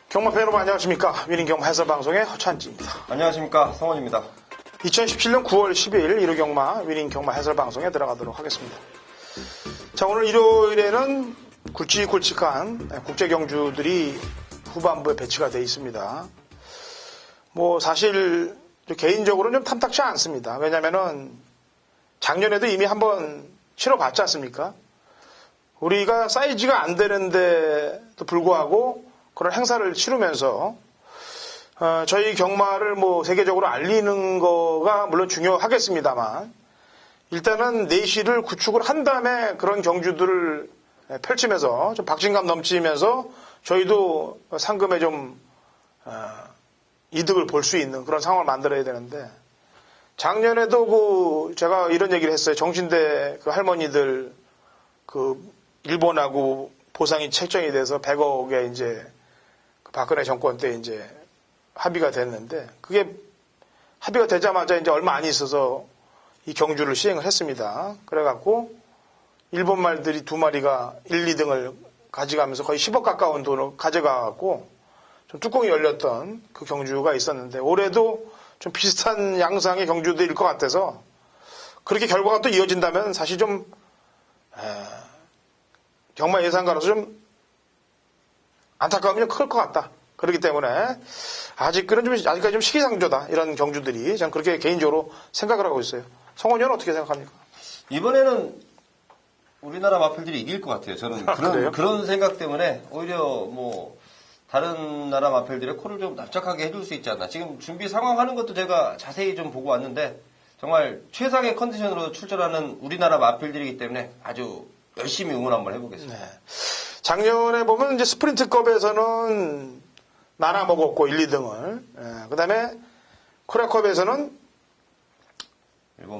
경마팬 여러분 안녕하십니까. 위닝 경마 해설방송의 허찬지입니다. 안녕하십니까. 성원입니다. 2017년 9월 12일 일요경마 위닝 경마 해설방송에 들어가도록 하겠습니다. 자, 오늘 일요일에는 굵직굵직한 국제경주들이 후반부에 배치가 되어 있습니다. 사실 개인적으로는 좀 탐탁치 않습니다. 왜냐면은 작년에도 이미 한번 치러봤지 않습니까? 우리가 사이즈가 안 되는데도 불구하고 그런 행사를 치르면서 저희 경마를 세계적으로 알리는 거가 물론 중요하겠습니다만 일단은 내실을 구축을 한 다음에 그런 경주들을 펼치면서 좀 박진감 넘치면서 저희도 상금에 좀 이득을 볼 수 있는 그런 상황을 만들어야 되는데 작년에도 제가 이런 얘기를 했어요. 정신대 그 할머니들 일본하고 보상이 책정이 돼서 100억에 이제 박근혜 정권 때 이제 합의가 됐는데 그게 합의가 되자마자 이제 얼마 안 있어서 이 경주를 시행을 했습니다. 그래갖고 일본 말들이 두 마리가 1, 2등을 가져가면서 거의 10억 가까운 돈을 가져가갖고 좀 뚜껑이 열렸던 그 경주가 있었는데 올해도 좀 비슷한 양상의 경주들일 것 같아서 그렇게 결과가 또 이어진다면 사실 좀 경마 예상가로서 좀 안타까움이 좀 클 것 같다. 그렇기 때문에 아직까지 좀 시기상조다. 이런 경주들이 저는 그렇게 개인적으로 생각을 하고 있어요. 성원이 형은 어떻게 생각합니까? 이번에는 우리나라 마필들이 이길 것 같아요. 저는 그런 생각 때문에 오히려 다른 나라 마필들의 코를 좀 납작하게 해줄 수 있지 않나. 지금 준비 상황하는 것도 제가 자세히 좀 보고 왔는데 정말 최상의 컨디션으로 출전하는 우리나라 마필들이기 때문에 아주 열심히 응원 한번 해보겠습니다. 네. 작년에 보면 이제 스프린트컵에서는 나눠 먹었고 1, 2등을. 그 다음에 코리아컵에서는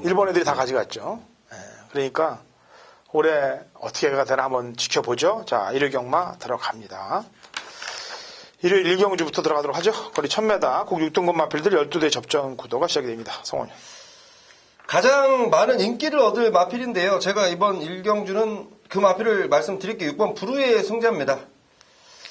일본 애들이 다 가져갔죠. 그러니까 올해 어떻게가 되나 한번 지켜보죠. 자, 일요 경마 들어갑니다. 일요일 1경주부터 들어가도록 하죠. 거리 1000m, 국 6등급 마필들 12대 접전 구도가 시작이 됩니다. 성원이. 가장 많은 인기를 얻을 마필인데요. 제가 이번 1경주는 그 마필을 말씀드릴게요. 6번 부르의 승자입니다.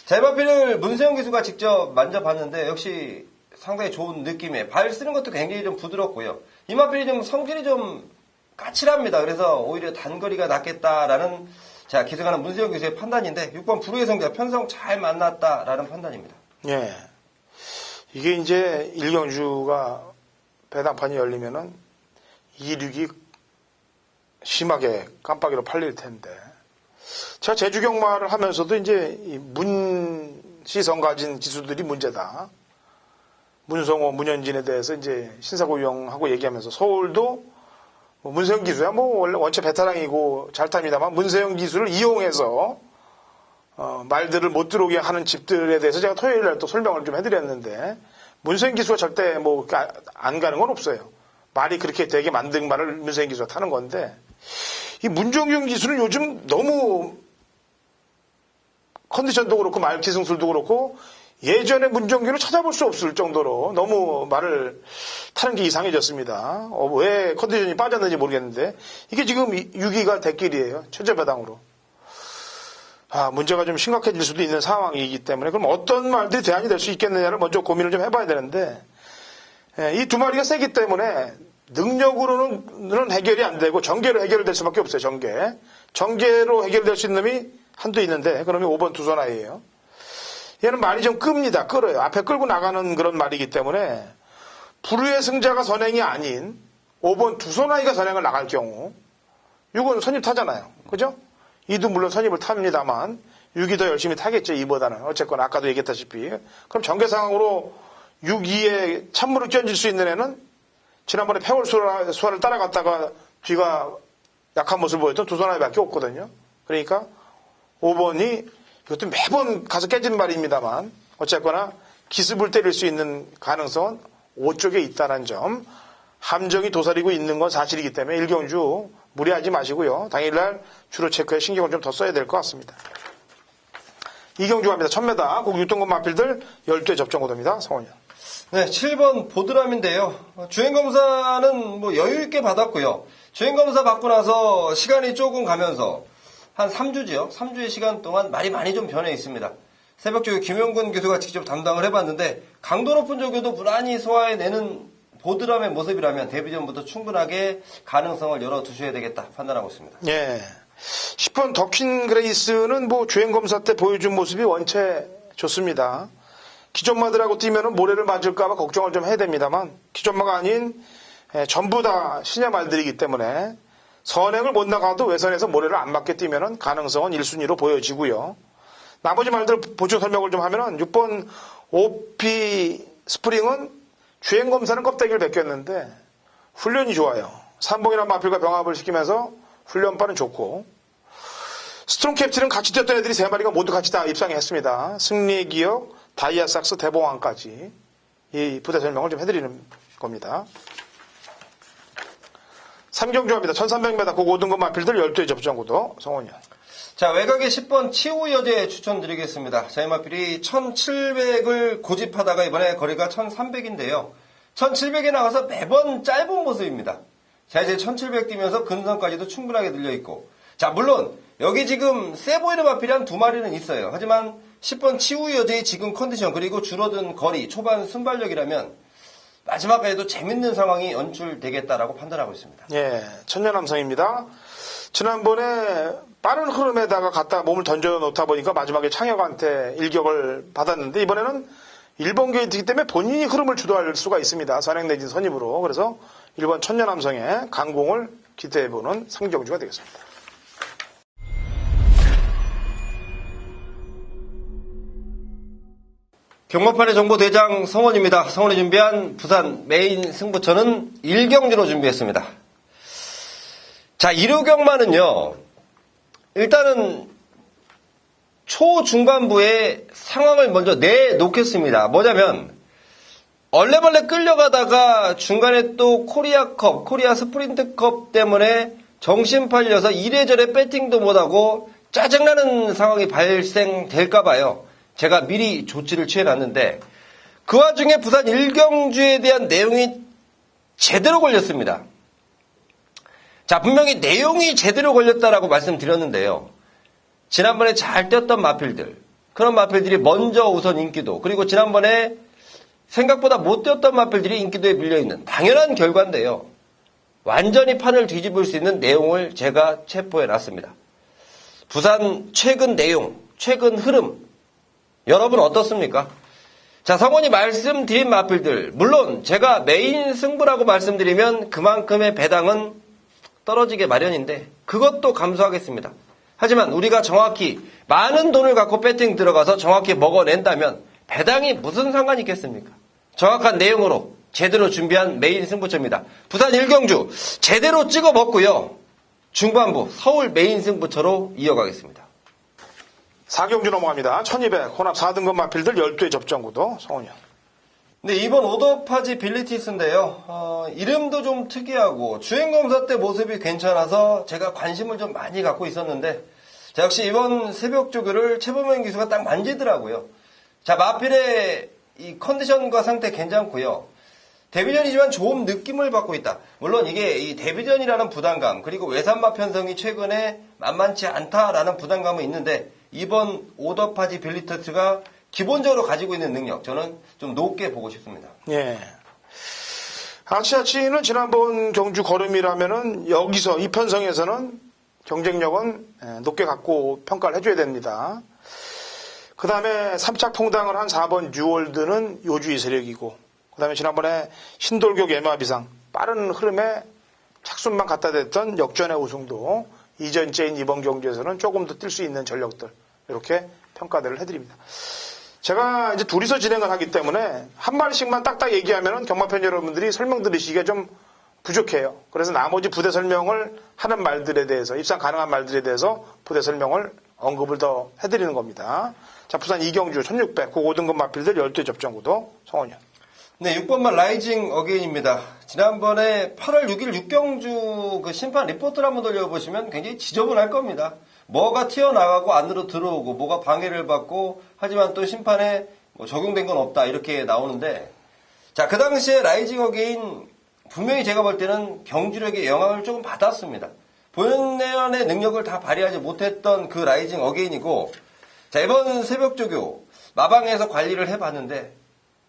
제 마필을 문세영 기수가 직접 만져봤는데 역시 상당히 좋은 느낌에 발 쓰는 것도 굉장히 좀 부드럽고요. 이 마필이 좀 성질이 좀 까칠합니다. 그래서 오히려 단거리가 낫겠다라는 자 기승하는 문세영 기수의 판단인데 6번 부르의 승자 편성 잘 만났다라는 판단입니다. 예, 이게 이제 1경주가 배당판이 열리면은 2륙이 심하게 깜빡이로 팔릴 텐데 제가 제주 경마를 하면서도 이제 이 문시성 가진 기수들이 문제다. 문성호, 문현진에 대해서 이제 신사고용하고 얘기하면서 서울도 문세영 기수야 원래 원체 베테랑이고 잘 탑니다만 문세영 기수를 이용해서 말들을 못 들어오게 하는 집들에 대해서 제가 토요일 날 또 설명을 좀 해드렸는데 문세영 기수가 절대 안 가는 건 없어요. 말이 그렇게 되게 만든 말을 문세영 기수가 타는 건데 이 문정균 기수는 요즘 너무 컨디션도 그렇고 말 기승술도 그렇고 예전에 문정균을 찾아볼 수 없을 정도로 너무 말을 타는 게 이상해졌습니다. 왜 컨디션이 빠졌는지 모르겠는데 이게 지금 6위가 대길이에요. 최저배당으로. 문제가 좀 심각해질 수도 있는 상황이기 때문에 그럼 어떤 말들이 대안이 될 수 있겠느냐를 먼저 고민을 좀 해봐야 되는데 이 두 마리가 세기 때문에 능력으로는 해결이 안 되고 전개로 해결될 수밖에 없어요. 전개로 해결될 수 있는 놈이 한두 있는데 그러면 5번 두선아이예요. 얘는 말이 좀 끌어요. 앞에 끌고 나가는 그런 말이기 때문에 부르의 승자가 선행이 아닌 5번 두선아이가 선행을 나갈 경우 6은 선입 타잖아요. 그죠? 2도 물론 선입을 탑니다만 6이 더 열심히 타겠죠. 2보다는. 어쨌거나 아까도 얘기했다시피 그럼 전개 상황으로 6, 2에 찬물을 끼얹을 수 있는 애는 지난번에 패월 수화를 따라갔다가 뒤가 약한 모습을 보였던 두선아이밖에 없거든요. 그러니까 5번이 이것도 매번 가서 깨지는 말입니다만 어쨌거나 기습을 때릴 수 있는 가능성은 5쪽에 있다는 점 함정이 도사리고 있는 건 사실이기 때문에 1경주 무리하지 마시고요. 당일날 주로 체크에 신경을 좀 더 써야 될 것 같습니다. 2경주 갑니다. 1000m 국 6등급 마필들 12대 접전구도입니다. 성원이요. 네, 7번 보드람인데요. 주행검사는 여유있게 받았고요. 주행검사 받고 나서 시간이 조금 가면서 한 3주지요. 3주의 시간 동안 말이 많이 좀 변해 있습니다. 새벽조교 김영근 교수가 직접 담당을 해봤는데 강도 높은 조교도 무난히 소화해내는 보드람의 모습이라면 데뷔전부터 충분하게 가능성을 열어두셔야 되겠다 판단하고 있습니다. 예. 10번 더퀸 그레이스는 뭐 주행검사 때 보여준 모습이 원체 좋습니다. 기존마들하고 뛰면은 모래를 맞을까봐 걱정을 좀 해야 됩니다만 기존마가 아닌 전부 다 신야 말들이기 때문에 선행을 못 나가도 외선에서 모래를 안 맞게 뛰면은 가능성은 1순위로 보여지고요. 나머지 말들 보충 설명을 좀 하면은 6번 OP 스프링은 주행검사는 껍데기를 벗겼는데 훈련이 좋아요. 삼봉이나 마필과 병합을 시키면서 훈련빨은 좋고 스트롱 캡틴은 같이 뛰었던 애들이 3마리가 모두 같이 다 입상했습니다. 승리기억, 다이아삭스, 대봉왕까지 이 부대 설명을 좀 해드리는 겁니다. 3경주합니다. 1300m 고 5등급 마필들 12회 접전구도 성원이요. 자, 외곽의 10번 치우 여제 추천드리겠습니다. 저희 마필이 1700을 고집하다가 이번에 거리가 1300인데요. 1700에 나가서 매번 짧은 모습입니다. 자, 이제 1700 뛰면서 근성까지도 충분하게 늘려있고. 자, 물론 여기 지금 세 보이는 마필이 한 2마리는 있어요. 하지만 10번 치우 여제의 지금 컨디션 그리고 줄어든 거리, 초반 순발력이라면 마지막까지도 재밌는 상황이 연출되겠다라고 판단하고 있습니다. 예, 천년함성입니다. 지난번에 빠른 흐름에다가 갖다 몸을 던져놓다 보니까 마지막에 창혁한테 일격을 받았는데 이번에는 1번 게이트이기 때문에 본인이 흐름을 주도할 수가 있습니다. 선행 내진 선입으로. 그래서 1번 천년함성의 강공을 기대해보는 상경주가 되겠습니다. 경마판의 정보대장 성원입니다. 성원이 준비한 부산 메인 승부처는 1경주로 준비했습니다. 자, 1호경마는요. 일단은 초중반부에 상황을 먼저 내놓겠습니다. 뭐냐면 얼레벌레 끌려가다가 중간에 또 코리아컵, 코리아 스프린트컵 때문에 정신 팔려서 이래저래 배팅도 못하고 짜증나는 상황이 발생될까봐요. 제가 미리 조치를 취해놨는데 그 와중에 부산 1경주에 대한 내용이 제대로 걸렸습니다. 자, 분명히 내용이 제대로 걸렸다라고 말씀드렸는데요. 지난번에 잘 뛰었던 마필들, 그런 마필들이 먼저 우선 인기도, 그리고 지난번에 생각보다 못 뛰었던 마필들이 인기도에 밀려있는 당연한 결과인데요. 완전히 판을 뒤집을 수 있는 내용을 제가 체포해놨습니다. 부산 최근 내용, 최근 흐름, 여러분 어떻습니까? 자, 성원이 말씀드린 마필들, 물론 제가 메인 승부라고 말씀드리면 그만큼의 배당은 떨어지게 마련인데 그것도 감수하겠습니다. 하지만 우리가 정확히 많은 돈을 갖고 배팅 들어가서 정확히 먹어낸다면 배당이 무슨 상관이 있겠습니까? 정확한 내용으로 제대로 준비한 메인 승부처입니다. 부산 1경주 제대로 찍어 먹고요. 중반부 서울 메인 승부처로 이어가겠습니다. 4경주 넘어갑니다. 1200 혼합 4등급 마필들 12회 접전구도 성원이요. 네, 이번 오더파지 빌리티스인데요. 이름도 좀 특이하고 주행검사 때 모습이 괜찮아서 제가 관심을 좀 많이 갖고 있었는데 자, 역시 이번 새벽조교를 최범현 기수가 딱 만지더라고요. 자, 마필의 이 컨디션과 상태 괜찮고요. 데뷔전이지만 좋은 느낌을 받고 있다. 물론 이게 이 데뷔전이라는 부담감 그리고 외산마 편성이 최근에 만만치 않다라는 부담감은 있는데 이번 오더파지 빌리티스가 기본적으로 가지고 있는 능력 저는 좀 높게 보고 싶습니다. 예. 아치아치는 지난번 경주 걸음이라면은 여기서 이 편성에서는 경쟁력은 높게 갖고 평가를 해줘야 됩니다. 그 다음에 3착 통당을 한 4번 뉴월드는 요주의 세력이고 그 다음에 지난번에 신돌격 예마비상 빠른 흐름에 착순만 갖다 댔던 역전의 우승도 이전째인 이번 경주에서는 조금 더 뛸 수 있는 전력들 이렇게 평가들을 해드립니다. 제가 이제 둘이서 진행을 하기 때문에 한 마리씩만 딱딱 얘기하면은 경마팬 여러분들이 설명 들으시기가 좀 부족해요. 그래서 나머지 부대 설명을 하는 말들에 대해서 입상 가능한 말들에 대해서 부대 설명을 언급을 더 해드리는 겁니다. 자, 부산 2경주 1600 고 5등급 마필들 12회 접전구도 성원이요. 네, 6번만 라이징 어게인입니다. 지난번에 8월 6일 6경주 그 심판 리포트를 한번 돌려보시면 굉장히 지저분할 겁니다. 뭐가 튀어나가고 안으로 들어오고 뭐가 방해를 받고 하지만 또 심판에 뭐 적용된 건 없다 이렇게 나오는데 자, 그 당시에 라이징 어게인 분명히 제가 볼 때는 경주력에 영향을 조금 받았습니다. 본연의 능력을 다 발휘하지 못했던 그 라이징 어게인이고 자, 이번 새벽조교 마방에서 관리를 해봤는데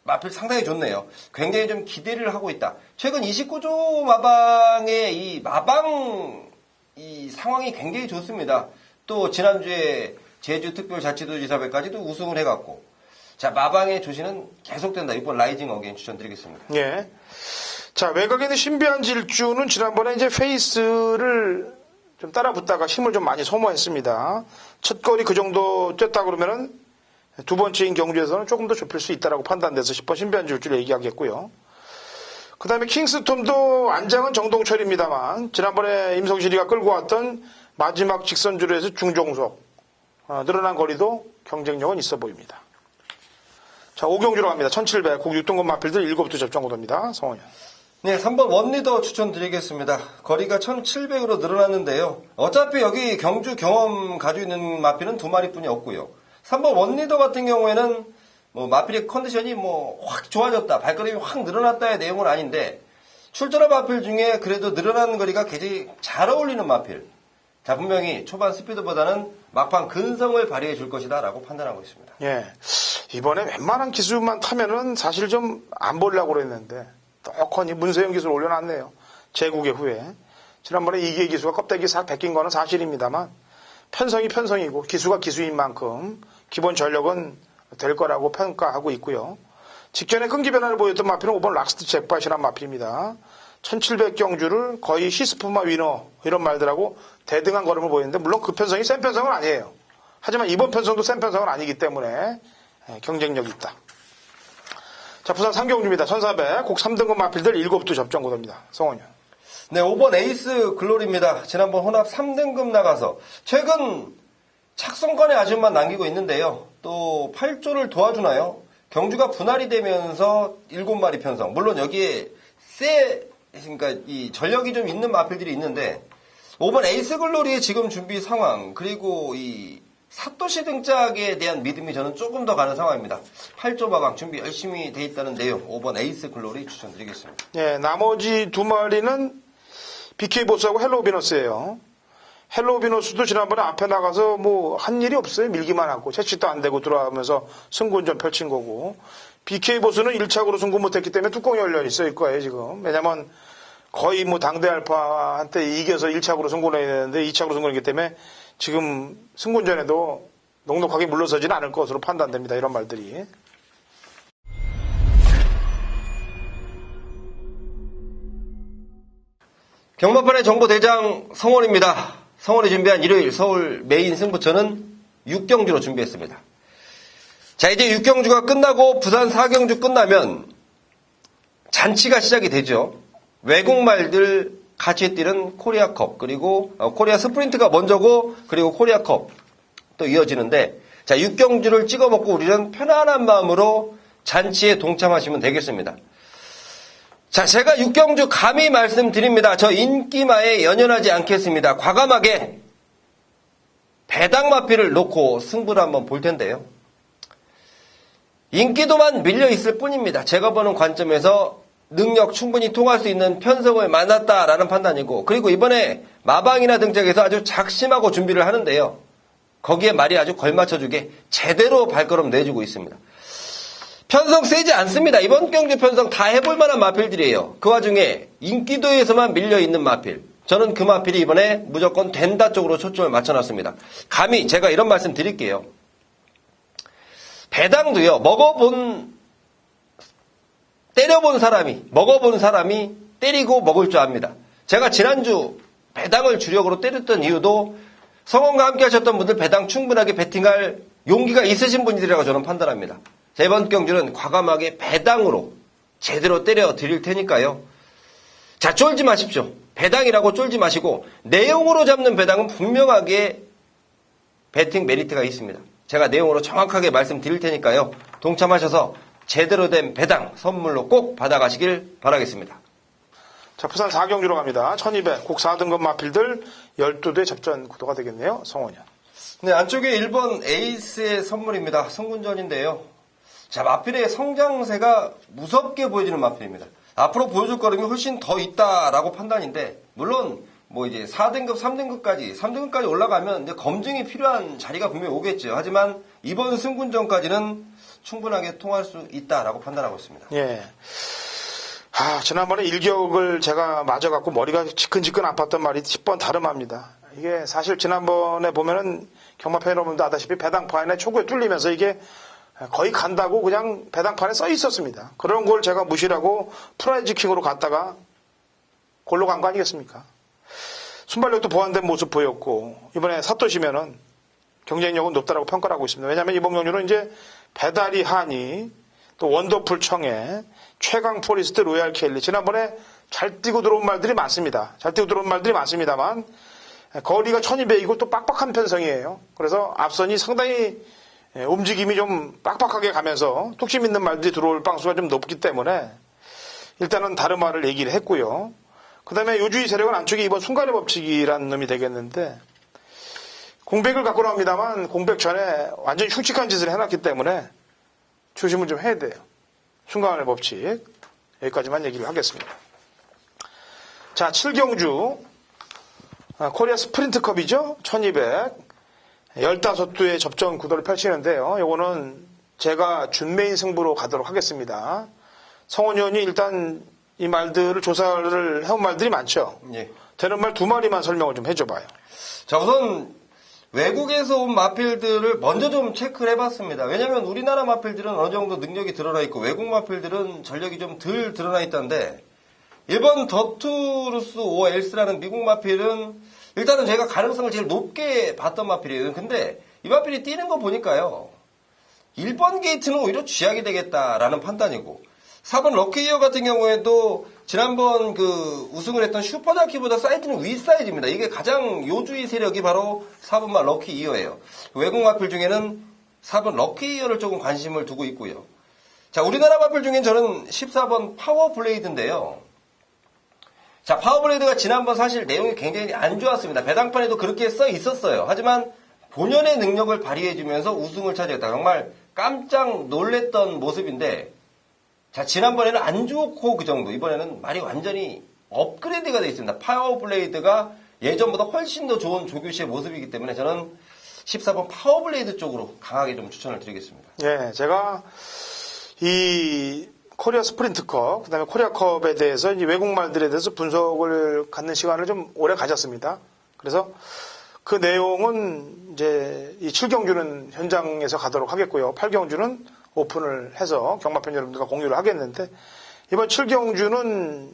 마필 상당히 좋네요. 굉장히 좀 기대를 하고 있다. 최근 29조 마방의 이 마방 이 상황이 굉장히 좋습니다. 또 지난주에 제주특별자치도지사배까지도 우승을 해갔고, 자, 마방의 조시는 계속된다. 이번 라이징 어게인 추천드리겠습니다. 예. 자, 외곽에 있는 신비한 질주는 지난번에 이제 페이스를 좀 따라 붙다가 힘을 좀 많이 소모했습니다. 첫 거리 그 정도 뛰었다 그러면은 두 번째인 경주에서는 조금 더 좁힐 수 있다라고 판단돼서 10번 신비한 질주를 얘기하겠고요. 그 다음에 킹스톰도 안장은 정동철입니다만 지난번에 임성실이가 끌고 왔던 마지막 직선주로에서 중종속 늘어난 거리도 경쟁력은 있어 보입니다. 자, 5경주로 갑니다. 1700 국 6등급 마필들 7부 접종고도입니다. 성원현. 네, 3번 원리더 추천드리겠습니다. 거리가 1700으로 늘어났는데요. 어차피 여기 경주 경험 가지고 있는 마필은 두 마리뿐이 없고요. 3번 원리더 같은 경우에는 뭐 마필의 컨디션이 뭐 확 좋아졌다, 발걸음이 확 늘어났다의 내용은 아닌데 출전한 마필 중에 그래도 늘어난 거리가 굉장히 잘 어울리는 마필. 자, 분명히 초반 스피드보다는 막판 근성을 발휘해 줄 것이다 라고 판단하고 있습니다. 예. 이번에 웬만한 기술만 타면은 사실 좀 안 보려고 그랬는데 떡하니 문세영 기술 올려놨네요. 제국의 후에. 지난번에 이기의 기수가 껍데기 싹 벗긴 거는 사실입니다만 편성이 편성이고 기수가 기수인 만큼 기본 전력은 될 거라고 평가하고 있고요. 직전에 끈기 변화를 보였던 마필은 5번 락스트 잭팟이라는 마필입니다. 1700 경주를 거의 시스프마 위너 이런 말들하고 대등한 걸음을 보이는데 물론 그 편성이 센 편성은 아니에요. 하지만 이번 편성도 센 편성은 아니기 때문에 경쟁력이 있다. 자, 부산 3경주입니다. 1400 국 3등급 마필들 7두 접전고도입니다. 성원현. 네, 5번 에이스 글로리입니다. 지난번 혼합 3등급 나가서 최근 착성권의 아쉬움만 남기고 있는데요. 또 8조를 도와주나요? 경주가 분할이 되면서 7마리 편성. 물론 여기에 그러니까 이 전력이 좀 있는 마필들이 있는데 5번 에이스 글로리의 지금 준비 상황 그리고 이 사토시 등짝에 대한 믿음이 저는 조금 더 가는 상황입니다. 8조 마방 준비 열심히 돼 있다는 내용 5번 에이스 글로리 추천드리겠습니다. 예, 나머지 두 마리는 BK 보스하고 헬로우 비너스예요. 헬로우 비너스도 지난번에 앞에 나가서 뭐 한 일이 없어요. 밀기만 하고 채취도 안 되고 들어가면서 승부운전 펼친 거고 BK 보스는 1차적으로 승부 못했기 때문에 뚜껑이 열려 있을 거예요 지금. 왜냐면 거의 뭐 당대 알파한테 이겨서 1차적으로 승부를 해야 되는데 2차적으로 승부를 했기 때문에 지금 승부운전에도 넉넉하게 물러서지는 않을 것으로 판단됩니다. 이런 말들이. 경마판의 정보대장 성원입니다. 성원이 준비한 일요일 서울 메인 승부처는 6경주로 준비했습니다. 자, 이제 6경주가 끝나고 부산 4경주 끝나면 잔치가 시작이 되죠. 외국말들 같이 뛰는 코리아컵 그리고 코리아 스프린트가 먼저고 그리고 코리아컵 또 이어지는데 자, 6경주를 찍어 먹고 우리는 편안한 마음으로 잔치에 동참하시면 되겠습니다. 자, 제가 6경주 감히 말씀드립니다. 저 인기마에 연연하지 않겠습니다. 과감하게 배당마피를 놓고 승부를 한번 볼 텐데요. 인기도만 밀려있을 뿐입니다. 제가 보는 관점에서 능력 충분히 통할 수 있는 편성을 만났다라는 판단이고 그리고 이번에 마방이나 등짝에서 아주 작심하고 준비를 하는데요. 거기에 말이 아주 걸맞춰주게 제대로 발걸음 내주고 있습니다. 편성 세지 않습니다. 이번 경주 편성 다 해볼 만한 마필들이에요. 그 와중에 인기도에서만 밀려있는 마필. 저는 그 마필이 이번에 무조건 된다 쪽으로 초점을 맞춰놨습니다. 감히 제가 이런 말씀 드릴게요. 배당도요. 먹어본 사람이 때리고 먹을 줄 압니다. 제가 지난주 배당을 주력으로 때렸던 이유도 성원과 함께 하셨던 분들 배당 충분하게 베팅할 용기가 있으신 분들이라고 저는 판단합니다. 자, 이번 경주는 과감하게 배당으로 제대로 때려 드릴 테니까요. 자, 쫄지 마십시오. 배당이라고 쫄지 마시고 내용으로 잡는 배당은 분명하게 베팅 메리트가 있습니다. 제가 내용으로 정확하게 말씀드릴 테니까요. 동참하셔서 제대로 된 배당 선물로 꼭 받아가시길 바라겠습니다. 자, 부산 4경주로 갑니다. 1200 국 4등급 마필들 12대 접전 구도가 되겠네요. 성원현. 네, 안쪽에 1번 에이스의 선물입니다. 승군전인데요. 자, 마필의 성장세가 무섭게 보여지는 마필입니다. 앞으로 보여줄 걸음이 훨씬 더 있다라고 판단인데 물론 뭐 이제 4등급, 3등급까지 올라가면 이제 검증이 필요한 자리가 분명히 오겠죠. 하지만 이번 승군전까지는 충분하게 통할 수 있다라고 판단하고 있습니다. 예. 지난번에 일격을 제가 맞아갖고 머리가 지끈지끈 아팠던 말이 10번 다름합니다. 이게 사실 지난번에 보면은 경마팬 여러분도 아다시피 배당판에 초구에 뚫리면서 이게 거의 간다고 그냥 배당판에 써 있었습니다. 그런 걸 제가 무시하고 프라이즈 킹으로 갔다가 골로 간 거 아니겠습니까? 순발력도 보완된 모습 보였고 이번에 사토시면은 경쟁력은 높다라고 평가를 하고 있습니다. 왜냐하면 이번 경주는 이제 배다리 하니 또 원더풀 청해 최강 포리스트 로얄 켈리 지난번에 잘 뛰고 들어온 말들이 많습니다. 잘 뛰고 들어온 말들이 많습니다만 거리가 1200이고 또 빡빡한 편성이에요. 그래서 앞선이 상당히 움직임이 좀 빡빡하게 가면서 뚝심 있는 말들이 들어올 방수가 좀 높기 때문에 일단은 다른 말을 얘기를 했고요. 그 다음에 요주의 세력은 안쪽에 이번 순간의 법칙이라는 놈이 되겠는데 공백을 갖고 나옵니다만 공백 전에 완전히 흉측한 짓을 해놨기 때문에 조심을 좀 해야 돼요. 순간의 법칙 여기까지만 얘기를 하겠습니다. 자, 7경주 코리아 스프린트컵이죠. 1200 15두의 접전 구도를 펼치는데요. 요거는 제가 준메인 승부로 가도록 하겠습니다. 성원 의원이 일단 이 말들을 조사를 해온 말들이 많죠. 예. 되는 말 2마리만 설명을 좀 해줘봐요. 자, 우선 외국에서 온 마필들을 먼저 좀 체크를 해봤습니다. 왜냐하면 우리나라 마필들은 어느 정도 능력이 드러나 있고 외국 마필들은 전력이 좀 덜 드러나 있다는데 일본 더투루스 OL스라는 미국 마필은 일단은 제가 가능성을 제일 높게 봤던 마필이에요. 근데 이 마필이 뛰는 거 보니까요. 1번 게이트는 오히려 쥐약이 되겠다라는 판단이고 4번 럭키이어 같은 경우에도 지난번 그 우승을 했던 슈퍼자키보다 사이즈는 위 사이즈입니다. 이게 가장 요주의 세력이 바로 4번마 럭키이어예요. 외국 마필 중에는 4번 럭키이어를 조금 관심을 두고 있고요. 자, 우리나라 마필 중엔 저는 14번 파워블레이드인데요. 자, 파워블레이드가 지난번 사실 내용이 굉장히 안 좋았습니다. 배당판에도 그렇게 써 있었어요. 하지만 본연의 능력을 발휘해주면서 우승을 차지했다. 정말 깜짝 놀랬던 모습인데 자, 지난번에는 안 좋고 그 정도. 이번에는 말이 완전히 업그레이드가 되어 있습니다. 파워블레이드가 예전보다 훨씬 더 좋은 조규시의 모습이기 때문에 저는 14번 파워블레이드 쪽으로 강하게 좀 추천을 드리겠습니다. 예, 제가 이 코리아 스프린트컵, 그 다음에 코리아컵에 대해서 이 외국 말들에 대해서 분석을 갖는 시간을 좀 오래 가졌습니다. 그래서 그 내용은 이제 이 7경주는 현장에서 가도록 하겠고요. 8경주는 오픈을 해서 경마팬 여러분들과 공유를 하겠는데 이번 7경주는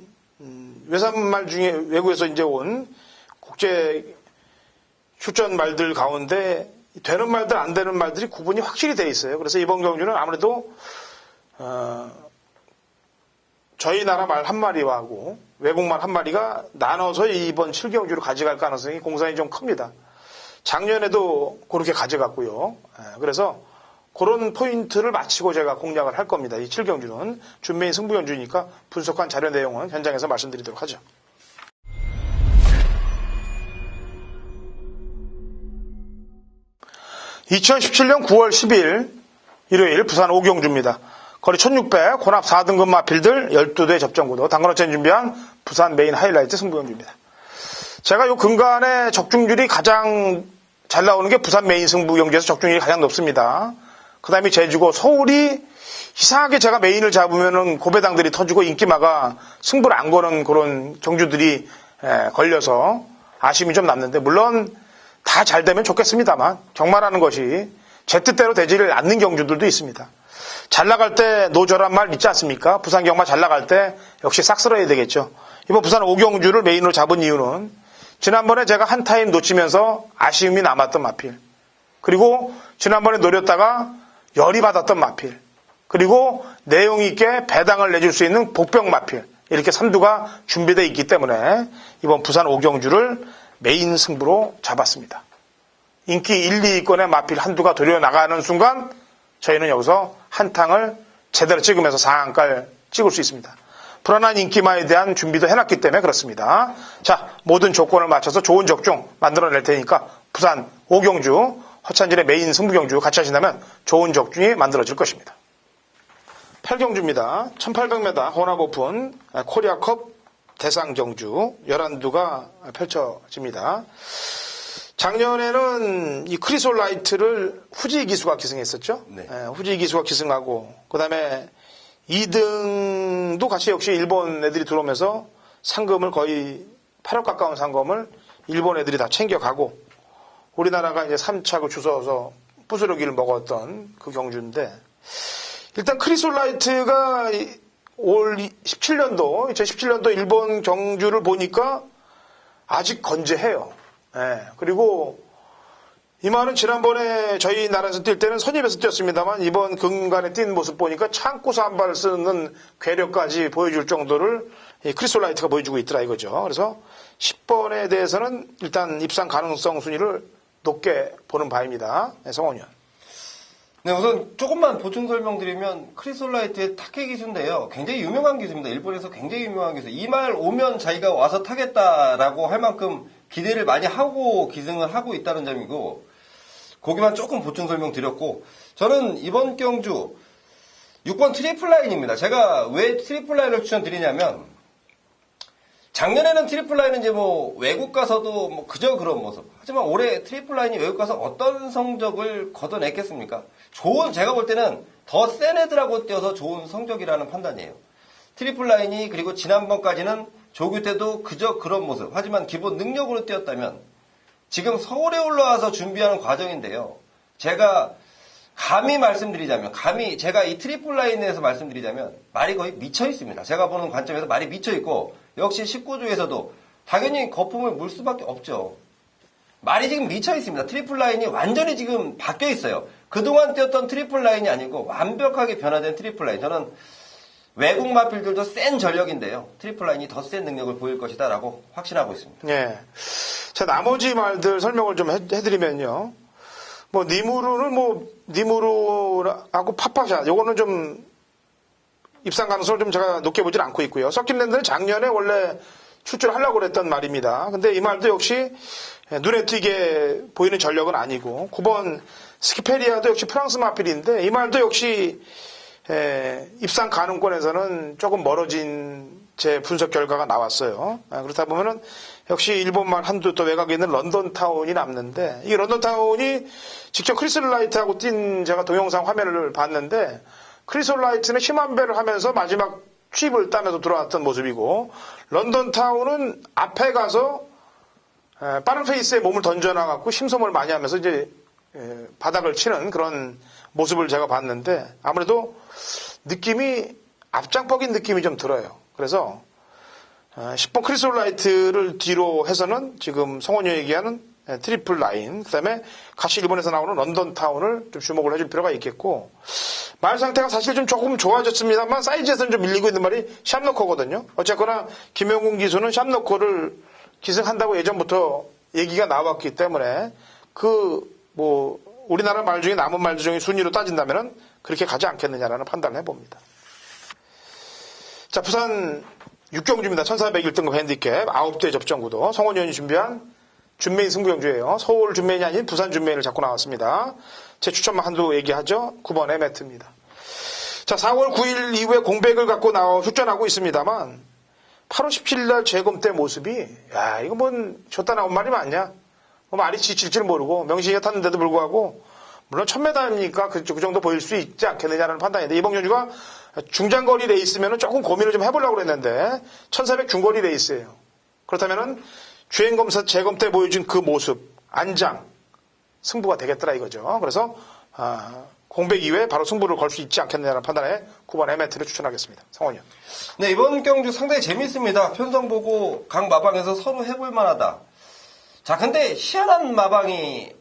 외산말 중에 외국에서 이제 온 국제 휴전 말들 가운데 되는 말들 안 되는 말들이 구분이 확실히 돼 있어요. 그래서 이번 경주는 아무래도 저희 나라 말 한 마리와 하고 외국 말 한 마리가 나눠서 이번 7경주로 가져갈 가능성이 공산이 좀 큽니다. 작년에도 그렇게 가져갔고요. 그래서 그런 포인트를 마치고 제가 공략을 할 겁니다. 이 7경주는 준메인 승부경주니까 분석한 자료 내용은 현장에서 말씀드리도록 하죠. (2017년 9월 10일) 일요일 부산 5경주입니다. 거리 1600, 혼합 4등급 마필들 12대 접전구도 당근어chen 준비한 부산 메인 하이라이트 승부경주입니다. 제가 요 근간에 적중률이 가장 잘 나오는 게 부산 메인 승부경주에서 적중률이 가장 높습니다. 그 다음에 제주고 서울이 이상하게 제가 메인을 잡으면은 고배당들이 터지고 인기마가 승부를 안 거는 그런 경주들이 걸려서 아쉬움이 좀 남는데 물론 다 잘 되면 좋겠습니다만 경마라는 것이 제 뜻대로 되지를 않는 경주들도 있습니다. 잘 나갈 때 노저란 말 있지 않습니까? 부산 경마 잘 나갈 때 역시 싹 쓸어야 되겠죠. 이번 부산 5경주를 메인으로 잡은 이유는 지난번에 제가 한 타임 놓치면서 아쉬움이 남았던 마필, 그리고 지난번에 노렸다가 열이 받았던 마필, 그리고 내용 있게 배당을 내줄 수 있는 복병 마필, 이렇게 3두가 준비되어 있기 때문에 이번 부산 5경주를 메인 승부로 잡았습니다. 인기 1, 2위권의 마필 한두가 도려나가는 순간 저희는 여기서 한탕을 제대로 찍으면서 상한가를 찍을 수 있습니다. 불안한 인기마에 대한 준비도 해놨기 때문에 그렇습니다. 자, 모든 조건을 맞춰서 좋은 적중 만들어낼 테니까 부산 5경주 허찬진의 메인 승부경주 같이 하신다면 좋은 적중이 만들어질 것입니다. 8경주입니다. 1800m 혼합 오픈 코리아컵 대상 경주 11두가 펼쳐집니다. 작년에는 이 크리솔라이트를 후지 기수가 기승했었죠. 네. 후지 기수가 기승하고 그다음에 2등도 같이 역시 일본 애들이 들어오면서 상금을 거의 8억 가까운 상금을 일본 애들이 다 챙겨가고 우리나라가 이제 3착을 주워서 부스러기를 먹었던 그 경주인데 일단 크리솔라이트가 올 2017년도 일본 경주를 보니까 아직 건재해요. 예. 그리고 이 말은 지난번에 저희 나라에서 뛸 때는 선입에서 뛰었습니다만 이번 근간에 뛴 모습 보니까 창고서 한 발 쓰는 괴력까지 보여줄 정도를 이 크리솔라이트가 보여주고 있더라 이거죠. 그래서 10번에 대해서는 일단 입상 가능성 순위를 높게 보는 바입니다. 네, 성원 의원. 네, 우선 조금만 보충 설명드리면 크리솔라이트의 타케 기수인데요. 굉장히 유명한 기수입니다. 일본에서 굉장히 유명한 기수. 이 말 오면 자기가 와서 타겠다라고 할 만큼 기대를 많이 하고 기승을 하고 있다는 점이고 거기만 조금 보충 설명드렸고 저는 이번 경주 6번 트리플 라인입니다. 제가 왜 트리플 라인을 추천드리냐면 작년에는 트리플 라인은 이제 뭐 외국 가서도 뭐 그저 그런 모습. 하지만 올해 트리플 라인이 외국 가서 어떤 성적을 거둬냈겠습니까? 제가 볼 때는 더 센 애들하고 뛰어서 좋은 성적이라는 판단이에요. 트리플 라인이 그리고 지난번까지는 조교 때도 그저 그런 모습. 하지만 기본 능력으로 뛰었다면 지금 서울에 올라와서 준비하는 과정인데요. 제가 감히 말씀드리자면, 제가 이 트리플 라인에 대해서 말씀드리자면 말이 거의 미쳐 있습니다. 제가 보는 관점에서 말이 미쳐 있고 역시 19주에서도 당연히 거품을 물 수밖에 없죠. 말이 지금 미쳐 있습니다. 트리플 라인이 완전히 지금 바뀌어 있어요. 그동안 뛰었던 트리플 라인이 아니고 완벽하게 변화된 트리플 라인. 저는 외국 마필들도 센 전력인데요. 트리플 라인이 더 센 능력을 보일 것이다라고 확신하고 있습니다. 예. 자, 나머지 말들 설명을 좀 해드리면요. 니무르하고 파파샤, 요거는 좀 입상 가능성을 좀 제가 높게 보질 않고 있고요. 서킷랜드는 작년에 원래 출전을 하려고 그랬던 말입니다. 근데 이 말도 역시 눈에 띄게 보이는 전력은 아니고 9번 스키페리아도 역시 프랑스 마필인데 이 말도 역시 입상 가능권에서는 조금 멀어진 제 분석 결과가 나왔어요. 그렇다 보면은 역시 일본말 한두 또 외곽에 있는 런던 타운이 남는데 이 런던 타운이 직접 크리솔라이트하고 뛴 제가 동영상 화면을 봤는데 크리솔라이트는 힘한 배를 하면서 마지막 칩을 따면서 들어왔던 모습이고 런던 타운은 앞에 가서 빠른 페이스에 몸을 던져놔갖고 심소을 많이 하면서 이제 바닥을 치는 그런 모습을 제가 봤는데 아무래도 느낌이 앞장뻑인 느낌이 좀 들어요. 그래서 10번 크리솔라이트를 뒤로 해서는 지금 성원이 얘기하는 트리플 라인 그다음에 같이 일본에서 나오는 런던 타운을 좀 주목을 해줄 필요가 있겠고 말 상태가 사실 좀 조금 좋아졌습니다만 사이즈에서는 좀 밀리고 있는 말이 샵너커거든요. 어쨌거나 김영훈 기수는 샵너커를 기승한다고 예전부터 얘기가 나왔기 때문에 우리나라 말 중에 남은 말 중에 순위로 따진다면은 그렇게 가지 않겠느냐라는 판단을 해봅니다. 자, 부산 6경주입니다. 1401등급 핸디캡 9대 접전구도 성원 의원이 준비한 준메인 승부경주예요. 서울 준메인이 아닌 부산 준메인을 잡고 나왔습니다. 제 추천만 한두 얘기하죠. 9번 에메트입니다. 자, 4월 9일 이후에 공백을 갖고 출전하고 있습니다만 8월 17일 날 재검 때 모습이 이거 줬다 나온 말이 맞냐? 말이 지칠 줄 모르고 명시가 탔는데도 불구하고 물론 1000m니까 그 정도 보일 수 있지 않겠느냐라는 판단인데 이번 경주가 중장거리 레이스면은 조금 고민을 좀 해보려고 그랬는데 1400 중거리 레이스예요. 그렇다면은 주행검사 재검 때 보여준 그 모습 안장 승부가 되겠더라 이거죠. 그래서 공백 이후에 바로 승부를 걸 수 있지 않겠느냐는 판단에 9번 에메트를 추천하겠습니다. 성원이요. 네, 이번 경주 상당히 재밌습니다. 편성 보고 각 마방에서 서로 해볼 만하다. 자, 근데 희한한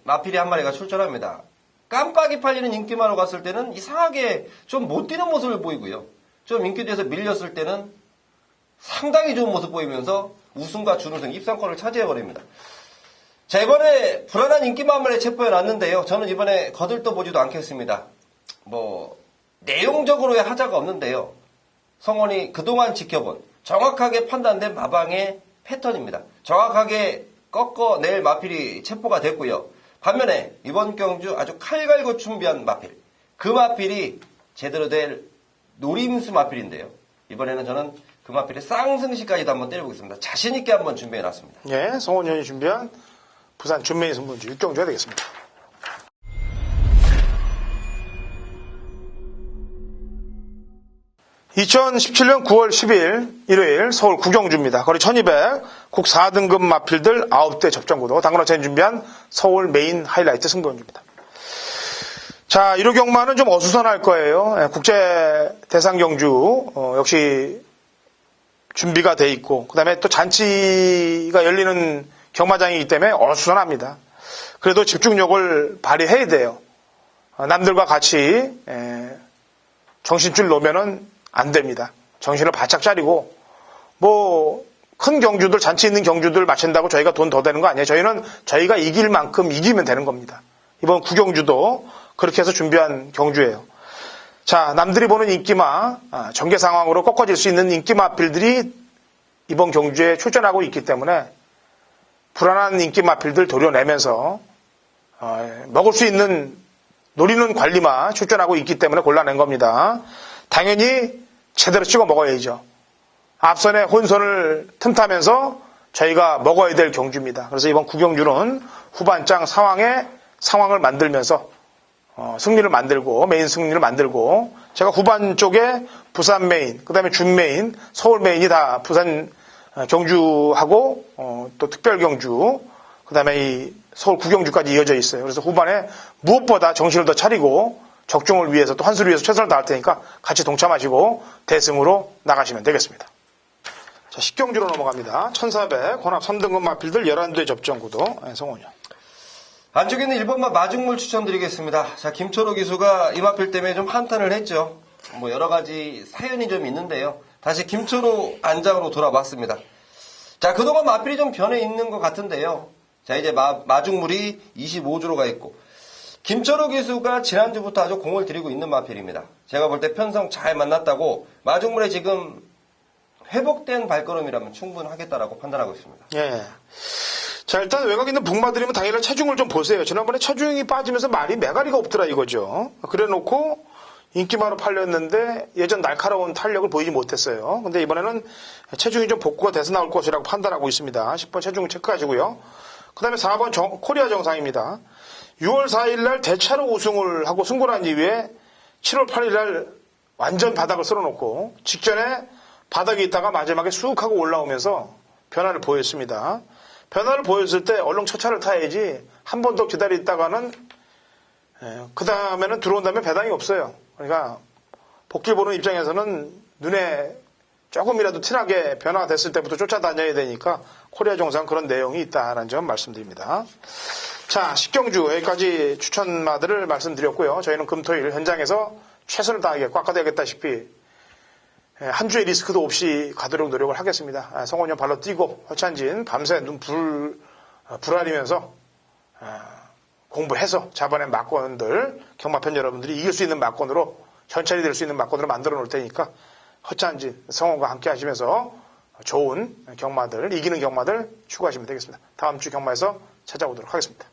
마필이 한 마리가 출전합니다. 깜빡이 팔리는 인기마로 갔을 때는 이상하게 좀 못 뛰는 모습을 보이고요. 좀 인기 뒤에서 밀렸을 때는 상당히 좋은 모습 보이면서 우승과 준우승 입상권을 차지해버립니다. 자, 이번에 불안한 인기마 한 마리 체포해놨는데요. 저는 이번에 거들떠보지도 않겠습니다. 내용적으로의 하자가 없는데요. 성원이 그동안 지켜본 정확하게 판단된 마방의 패턴입니다. 정확하게 꺾어낼 마필이 체포가 됐고요. 반면에 이번 경주 아주 칼 갈고 준비한 마필. 그 마필이 제대로 될 노림수 마필인데요. 이번에는 저는 금화필의 쌍승시까지도 한번 때려보겠습니다. 자신있게 한번 준비해놨습니다. 예, 성원현이 준비한 부산 준메인 승부주 육경주가 되겠습니다. (2017년 9월 10일) 일요일 서울 구경주입니다. 거리 1200, 국 4등급 마필들 9대 접전구도 당근어차이 준비한 서울 메인 하이라이트 승부주입니다. 자, 1호 경마는 좀 어수선할 거예요. 예, 국제 대상 경주 역시 준비가 돼 있고, 그 다음에 또 잔치가 열리는 경마장이기 때문에 어수선합니다. 그래도 집중력을 발휘해야 돼요. 남들과 같이 정신줄 놓으면은 안 됩니다. 정신을 바짝 차리고, 뭐 큰 경주들, 잔치 있는 경주들 마친다고 저희가 돈 더 되는 거 아니에요. 저희는 저희가 이길 만큼 이기면 되는 겁니다. 이번 구경주도 그렇게 해서 준비한 경주예요. 자, 남들이 보는 인기마, 전개 상황으로 꺾어질 수 있는 인기마필들이 이번 경주에 출전하고 있기 때문에 불안한 인기마필들 도려내면서 먹을 수 있는 노리는 관리마 출전하고 있기 때문에 골라낸 겁니다. 당연히 제대로 찍어 먹어야죠. 앞선에 혼선을 틈타면서 저희가 먹어야 될 경주입니다. 그래서 이번 구경주는 후반장 상황을 만들면서 승리를 만들고, 메인 승리를 만들고, 제가 후반 쪽에 부산 메인, 그 다음에 준 메인, 서울 메인이 다 부산 경주하고, 또 특별 경주, 그 다음에 이 서울 구경주까지 이어져 있어요. 그래서 후반에 무엇보다 정신을 더 차리고, 적중을 위해서 또 환수를 위해서 최선을 다할 테니까 같이 동참하시고 대승으로 나가시면 되겠습니다. 자, 10경주로 넘어갑니다. 1400, 혼합 3등급 마필들 11대 접전구도, 성원이요. 안쪽에는 1번마 마중물 추천드리겠습니다. 자, 김철호 기수가 이 마필 때문에 좀 한탄을 했죠. 뭐 여러 가지 사연이 좀 있는데요. 다시 김철호 안장으로 돌아왔습니다. 자, 그동안 마필이 좀 변해 있는 것 같은데요. 자, 이제 마중물이 25주로 가 있고, 김철호 기수가 지난주부터 아주 공을 들이고 있는 마필입니다. 제가 볼 때 편성 잘 만났다고, 마중물에 지금 회복된 발걸음이라면 충분하겠다라고 판단하고 있습니다. 예. 자, 일단 외곽 있는 북마들이면 당연히 체중을 좀 보세요. 지난번에 체중이 빠지면서 말이 매가리가 없더라 이거죠. 그래 놓고 인기마로 팔렸는데 예전 날카로운 탄력을 보이지 못했어요. 근데 이번에는 체중이 좀 복구가 돼서 나올 것이라고 판단하고 있습니다. 10번 체중 체크하시고요. 그 다음에 4번 코리아 정상입니다. 6월 4일 날 대차로 우승을 하고 승부한 이후에 7월 8일 날 완전 바닥을 쓸어놓고 직전에 바닥에 있다가 마지막에 쑥 하고 올라오면서 변화를 보였습니다. 변화를 보였을 때 얼른 첫 차를 타야지 한 번 더 기다리다가는 그 다음에는 들어온 다음에 배당이 없어요. 그러니까 복귀 보는 입장에서는 눈에 조금이라도 티나게 변화가 됐을 때부터 쫓아다녀야 되니까 코리아 정상 그런 내용이 있다는 점 말씀드립니다. 자, 10경주 여기까지 추천마들을 말씀드렸고요. 저희는 금토일 현장에서 최선을 다하게 꽉가되겠다시피 한 주의 리스크도 없이 가도록 노력을 하겠습니다. 성원형 발로 뛰고 허찬진 밤새 눈 불알이면서 공부해서 잡아낸 막건들 경마팬 여러분들이 이길 수 있는 막건으로 현찰이 될 수 있는 막건으로 만들어 놓을 테니까 허찬진 성원과 함께 하시면서 좋은 경마들, 이기는 경마들 추구하시면 되겠습니다. 다음 주 경마에서 찾아오도록 하겠습니다.